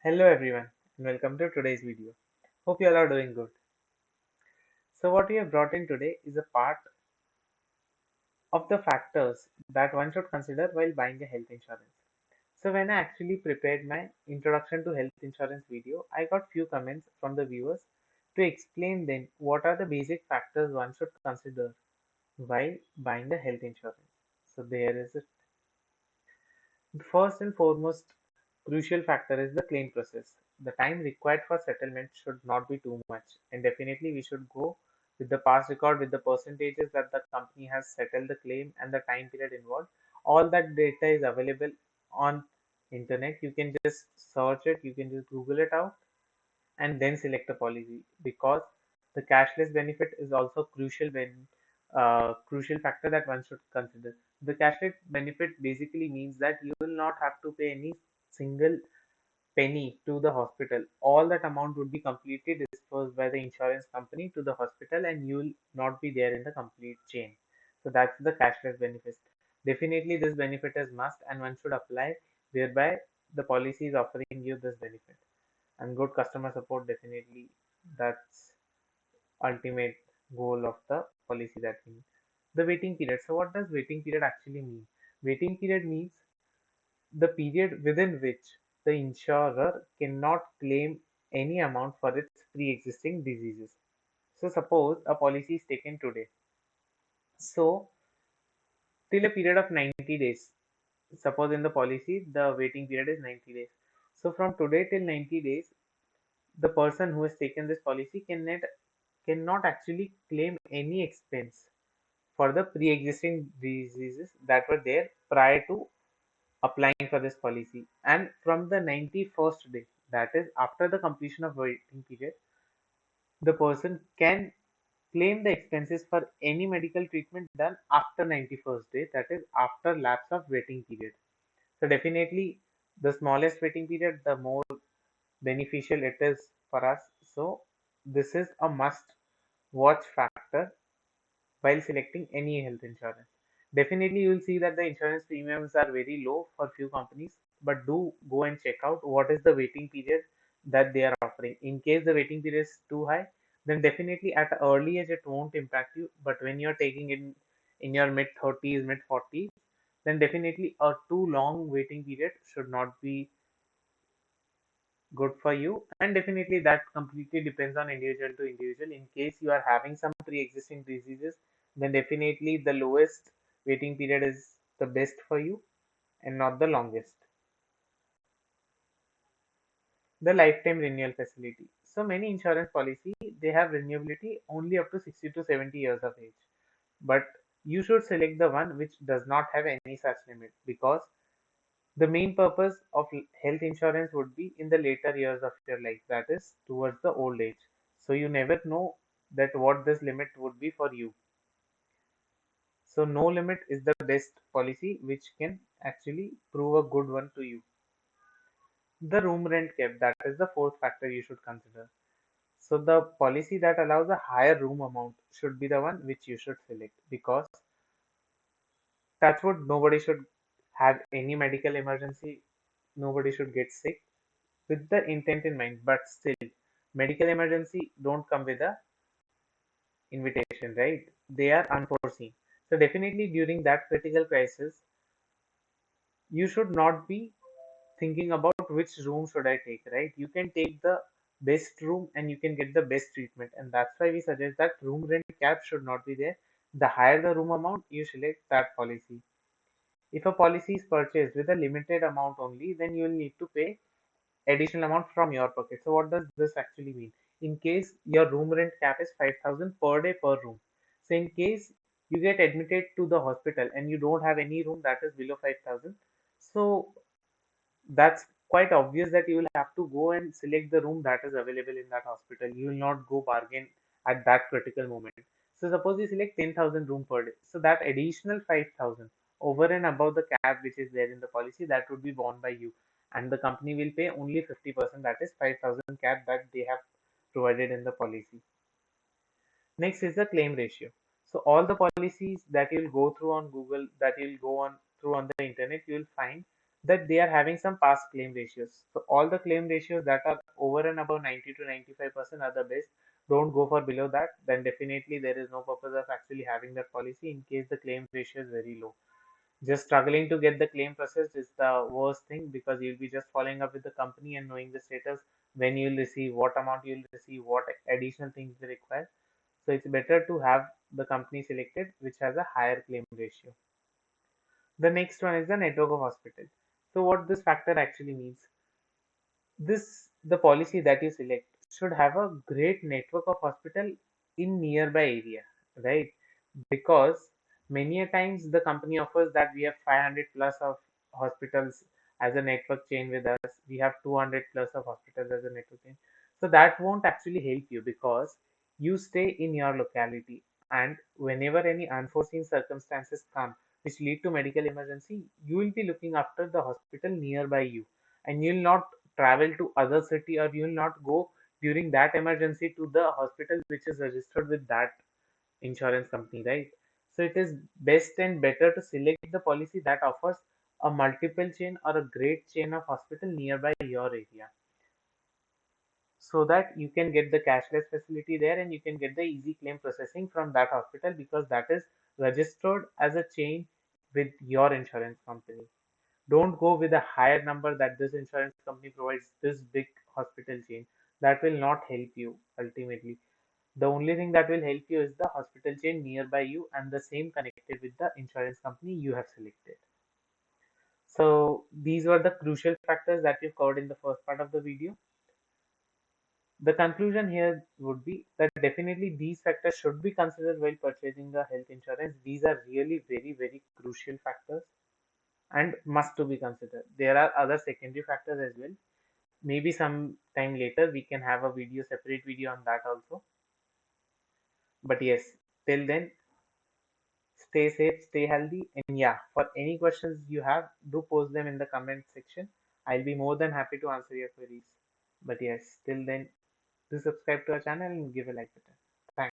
Hello everyone and welcome to today's video. Hope you all are doing good. So what we have brought in today is a part of the factors that one should consider while buying a health insurance. So when I actually prepared my introduction to health insurance video, I got few comments from the viewers to explain them what are the basic factors one should consider while buying the health insurance. So there is it. The first and foremost crucial factor is the claim process. The time required for settlement should not be too much, and definitely we should go with the past record with the percentages that the company has settled the claim and the time period involved. All that data is available on internet. You can just search it, you can just Google it out and then select a policy because the cashless benefit is also crucial factor that one should consider. The cashless benefit basically means that you will not have to pay any single penny to the hospital. All that amount would be completely dispersed by the insurance company to the hospital and you will not be there in the complete chain. So that's the cashless benefit. Definitely this benefit is must and one should apply whereby the policy is offering you this benefit. And good customer support, definitely that's ultimate goal of the policy that we need. The waiting period. So what does waiting period actually mean? Waiting period means the period within which the insurer cannot claim any amount for its pre-existing diseases. So suppose a policy is taken today. So till a period of 90 days. Suppose in the policy the waiting period is 90 days. So from today till 90 days, the person who has taken this policy cannot actually claim any expense for the pre-existing diseases that were there prior to applying for this policy. And from the 91st day, that is after the completion of waiting period, the person can claim the expenses for any medical treatment done after 91st day, that is after lapse of waiting period. So definitely the smallest waiting period, the more beneficial it is for us. So this is a must watch factor while selecting any health insurance. Definitely, you will see that the insurance premiums are very low for few companies, but do go and check out what is the waiting period that they are offering. In case the waiting period is too high, then definitely at an early age it won't impact you. But when you're taking in your mid 30s, mid 40s, then definitely a too long waiting period should not be good for you, and definitely that completely depends on individual to individual. In case you are having some pre-existing diseases, then definitely the lowest waiting period is the best for you and not the longest. The lifetime renewal facility. So many insurance policy, they have renewability only up to 60 to 70 years of age, but you should select the one which does not have any such limit because the main purpose of health insurance would be in the later years of your life, that is towards the old age. So you never know that what this limit would be for you. So no limit is the best policy which can actually prove a good one to you. The room rent cap, that is the fourth factor you should consider. So the policy that allows a higher room amount should be the one which you should select because that's what nobody should have any medical emergency, nobody should get sick with the intent in mind, but still medical emergency don't come with a invitation, right? They are unforeseen. So definitely during that critical crisis, you should not be thinking about which room should I take, right? You can take the best room and you can get the best treatment, and that's why we suggest that room rent cap should not be there. The higher the room amount, you select that policy. If a policy is purchased with a limited amount only, then you will need to pay additional amount from your pocket. So what does this actually mean? In case your room rent cap is 5,000 per day per room. So in case you get admitted to the hospital and you don't have any room that is below 5,000, so that's quite obvious that you will have to go and select the room that is available in that hospital. You will not go bargain at that critical moment. So suppose you select 10,000 room per day. So that additional 5,000 over and above the cap which is there in the policy, that would be borne by you. And the company will pay only 50%, that is 5,000 cap that they have provided in the policy. Next is the claim ratio. So all the policies that you'll go through on Google, that you'll go on through on the internet, you will find that they are having some past claim ratios. So all the claim ratios that are over and above 90 to 95% are the best. Don't go for below that. Then definitely there is no purpose of actually having that policy in case the claim ratio is very low. Just struggling to get the claim processed is the worst thing because you'll be just following up with the company and knowing the status, when you'll receive, what amount you'll receive, what additional things they require. So it's better to have the company selected which has a higher claim ratio. The next one is the network of hospital. So what this factor actually means, the policy that you select should have a great network of hospital in nearby area, right? Because many a times the company offers that we have 500 plus of hospitals as a network chain with us, we have 200 plus of hospitals as a network chain. So that won't actually help you because you stay in your locality, and whenever any unforeseen circumstances come which lead to medical emergency, you will be looking after the hospital nearby you, and you'll not travel to other city, or you'll not go during that emergency to the hospital which is registered with that insurance company, right? So it is best and better to select the policy that offers a multiple chain or a great chain of hospital nearby your area, so that you can get the cashless facility there and you can get the easy claim processing from that hospital because that is registered as a chain with your insurance company. Don't go with a higher number that this insurance company provides this big hospital chain. That will not help you ultimately. The only thing that will help you is the hospital chain nearby you and the same connected with the insurance company you have selected. So these were the crucial factors that we've covered in the first part of the video. The conclusion here would be that definitely these factors should be considered while purchasing a health insurance. These are really very, very crucial factors and must to be considered. There are other secondary factors as well. Maybe some time later we can have a separate video on that also. But yes, till then, stay safe, stay healthy, and yeah, for any questions you have, do post them in the comment section. I'll be more than happy to answer your queries. But yes, till then, do subscribe to our channel and give a like button. Thanks.